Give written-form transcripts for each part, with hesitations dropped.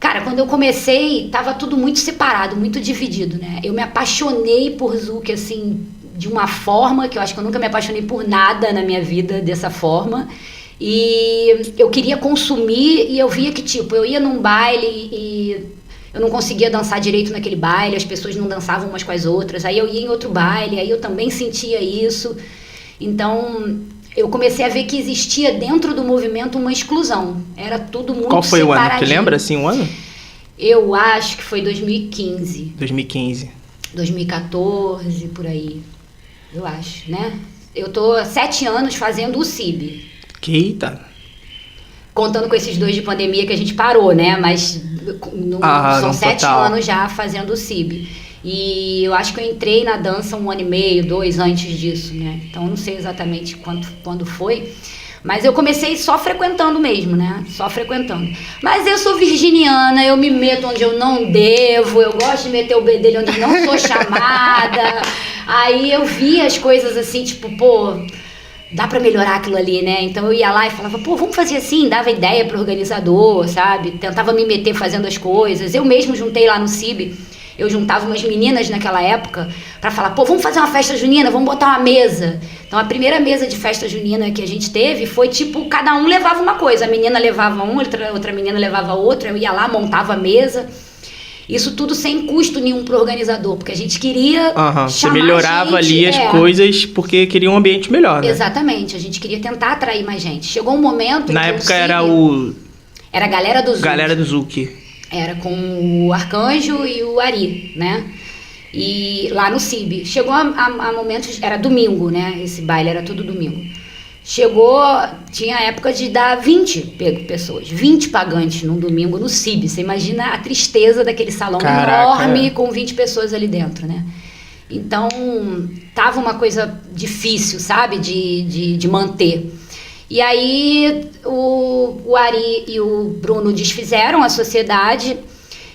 Cara, quando eu comecei, tava tudo muito separado, muito dividido, né? Eu me apaixonei por Zouk, assim, de uma forma que eu acho que eu nunca me apaixonei por nada na minha vida dessa forma. E eu queria consumir e eu via que, tipo, eu ia num baile e eu não conseguia dançar direito naquele baile, as pessoas não dançavam umas com as outras. Aí eu ia em outro baile, aí eu também sentia isso. Então, eu comecei a ver que existia dentro do movimento uma exclusão. Era tudo muito separadinho. Qual foi o ano? Tu lembra, assim, o ano? Eu acho que foi 2015. 2015. 2014, por aí. Eu acho, né? Eu tô há 7 anos fazendo o CIB. Eita. Contando com esses 2 de pandemia que a gente parou, né? Mas são 7 anos já fazendo o CIB. E eu acho que eu entrei na dança 1 ano e meio, 2 antes disso, né? Então, eu não sei exatamente quando foi. Mas eu comecei só frequentando mesmo, né? Só frequentando. Mas eu sou virginiana, eu me meto onde eu não devo, eu gosto de meter o bedelho onde eu não sou chamada. Aí eu via as coisas assim, tipo, pô, dá pra melhorar aquilo ali, né? Então eu ia lá e falava, pô, vamos fazer assim, dava ideia pro organizador, sabe? Tentava me meter fazendo as coisas. Eu mesmo juntei lá no CIB, eu juntava umas meninas naquela época pra falar, pô, vamos fazer uma festa junina, vamos botar uma mesa. Então a primeira mesa de festa junina que a gente teve foi tipo, cada um levava uma coisa. A menina levava outra menina levava outra, eu ia lá, montava a mesa. Isso tudo sem custo nenhum pro organizador, porque a gente queria chamar você melhorava ali as coisas porque queria um ambiente melhor, né? Exatamente, a gente queria tentar atrair mais gente. Chegou um momento na em que época era o... Era a Galera do Zouk. Galera do Zouk. Era com o Arcanjo e o Ari, né? E lá no CIB. Chegou a momentos... Era domingo, né? Esse baile era todo domingo. Chegou... Tinha a época de dar 20 pessoas. 20 pagantes num domingo no CIB. Você imagina a tristeza daquele salão enorme com 20 pessoas ali dentro, né? Então, tava uma coisa difícil, sabe? De manter. E aí, o Ari e o Bruno desfizeram a sociedade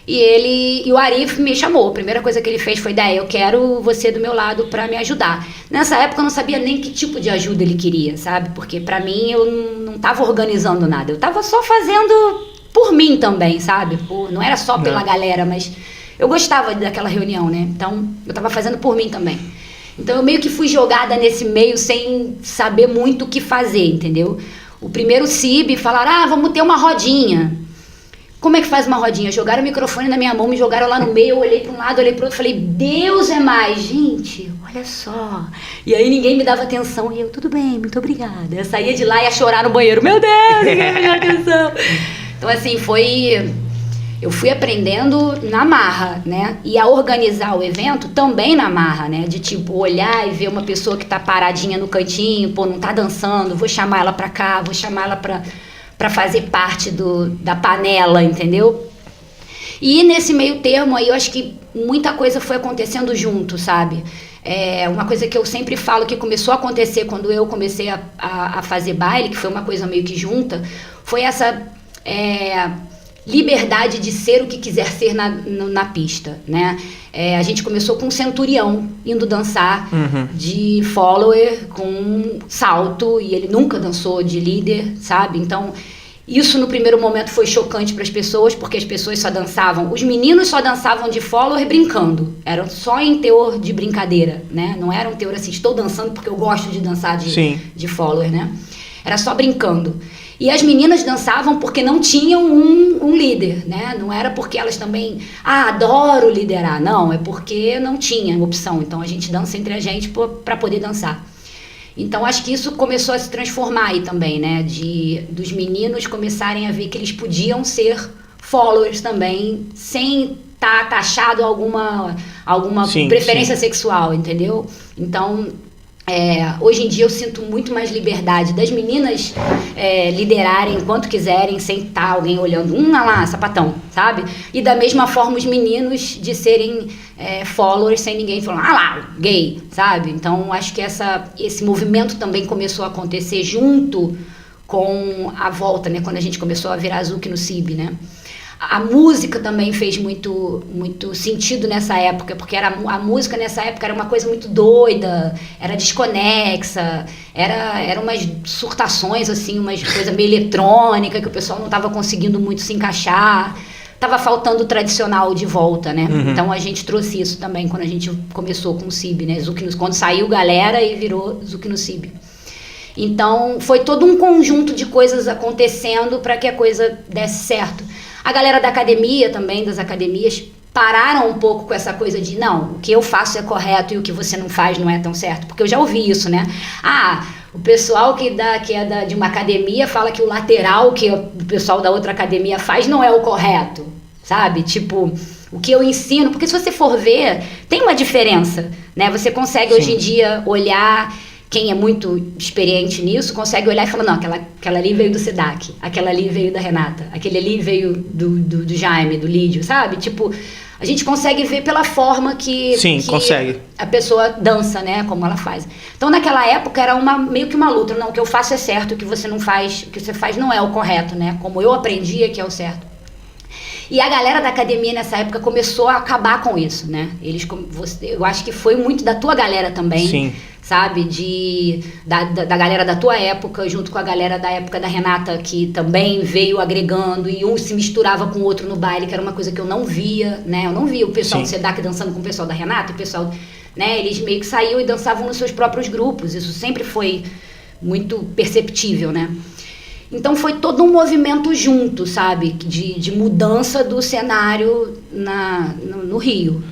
e o Ari me chamou. A primeira coisa que ele fez foi, eu quero você do meu lado para me ajudar. Nessa época eu não sabia nem que tipo de ajuda ele queria, sabe? Porque para mim eu não tava organizando nada. Eu tava só fazendo por mim também, sabe? Não era só pela galera, mas eu gostava daquela reunião, né? Então eu tava fazendo por mim também. Então eu meio que fui jogada nesse meio sem saber muito o que fazer, entendeu? O primeiro CIB falaram, vamos ter uma rodinha. Como é que faz uma rodinha? Jogaram o microfone na minha mão, me jogaram lá no meio, eu olhei para um lado, olhei para o outro, falei, Deus é mais, gente, olha só. E aí ninguém me dava atenção e eu, tudo bem, muito obrigada. Eu saía de lá e ia chorar no banheiro, meu Deus, ninguém me deu atenção. Então assim, eu fui aprendendo na marra, né? E a organizar o evento também na marra, né? De tipo, olhar e ver uma pessoa que tá paradinha no cantinho, pô, não tá dançando, vou chamar ela pra cá, vou chamar ela pra fazer parte da panela, entendeu? E nesse meio termo aí, eu acho que muita coisa foi acontecendo junto, sabe? Uma coisa que eu sempre falo que começou a acontecer quando eu comecei a fazer baile, que foi uma coisa meio que junta, foi essa liberdade de ser o que quiser ser na pista, né? A gente começou com um centurião indo dançar de follower com salto, e ele nunca dançou de líder, sabe? Então, isso no primeiro momento foi chocante para as pessoas, porque as pessoas só dançavam, os meninos só dançavam de follower brincando, era só em teor de brincadeira, né? Não era um teor assim, estou dançando porque eu gosto de dançar de follower, né? Era só brincando. E as meninas dançavam porque não tinham um líder, né? Não era porque elas também, adoro liderar. Não, é porque não tinha opção. Então a gente dança entre a gente para poder dançar. Então acho que isso começou a se transformar aí também, né? Dos meninos começarem a ver que eles podiam ser followers também, sem estar taxado alguma preferência sexual, entendeu? Então... hoje em dia eu sinto muito mais liberdade das meninas liderarem enquanto quiserem, sem estar alguém olhando, lá, sapatão, sabe? E da mesma forma os meninos de serem followers sem ninguém falando, lá, gay, sabe? Então acho que esse movimento também começou a acontecer junto com a volta, né? Quando a gente começou a virar Zouk no CIB, né? A música também fez muito, muito sentido nessa época, porque a música nessa época era uma coisa muito doida, era desconexa, era umas surtações, assim, umas coisa meio eletrônica, que o pessoal não estava conseguindo muito se encaixar. tava faltando o tradicional de volta, né? Então a gente trouxe isso também quando a gente começou com o CIB, né? Quando saiu Galera e virou Zuki no CIB. Então foi todo um conjunto de coisas acontecendo para que a coisa desse certo. A galera da academia também, das academias, pararam um pouco com essa coisa de não, o que eu faço é correto e o que você não faz não é tão certo. Porque eu já ouvi isso, né? O pessoal que é de uma academia fala que o lateral que o pessoal da outra academia faz não é o correto, sabe? Tipo, o que eu ensino, porque se você for ver, tem uma diferença, né? Você consegue hoje em dia olhar, quem é muito experiente nisso, consegue olhar e falar, não, aquela ali veio do SEDAC, aquela ali veio da Renata, aquele ali veio do Jaime, do Lídio, sabe? Tipo, a gente consegue ver pela forma que consegue. A pessoa dança, né? Como ela faz. Então, naquela época, era meio que uma luta. Não, o que eu faço é certo, o que você não faz, o que você faz não é o correto, né? Como eu aprendia que é o certo. E a galera da academia, nessa época, começou a acabar com isso, né? Eu acho que foi muito da tua galera também. Sim. Sabe, da galera da tua época, junto com a galera da época da Renata, que também veio agregando, e um se misturava com o outro no baile, que era uma coisa que eu não via, né? Eu não via o pessoal do SEDAC dançando com o pessoal da Renata, o pessoal, né? Eles meio que saíam e dançavam nos seus próprios grupos. Isso sempre foi muito perceptível, né? Então foi todo um movimento junto, sabe? De mudança do cenário no Rio.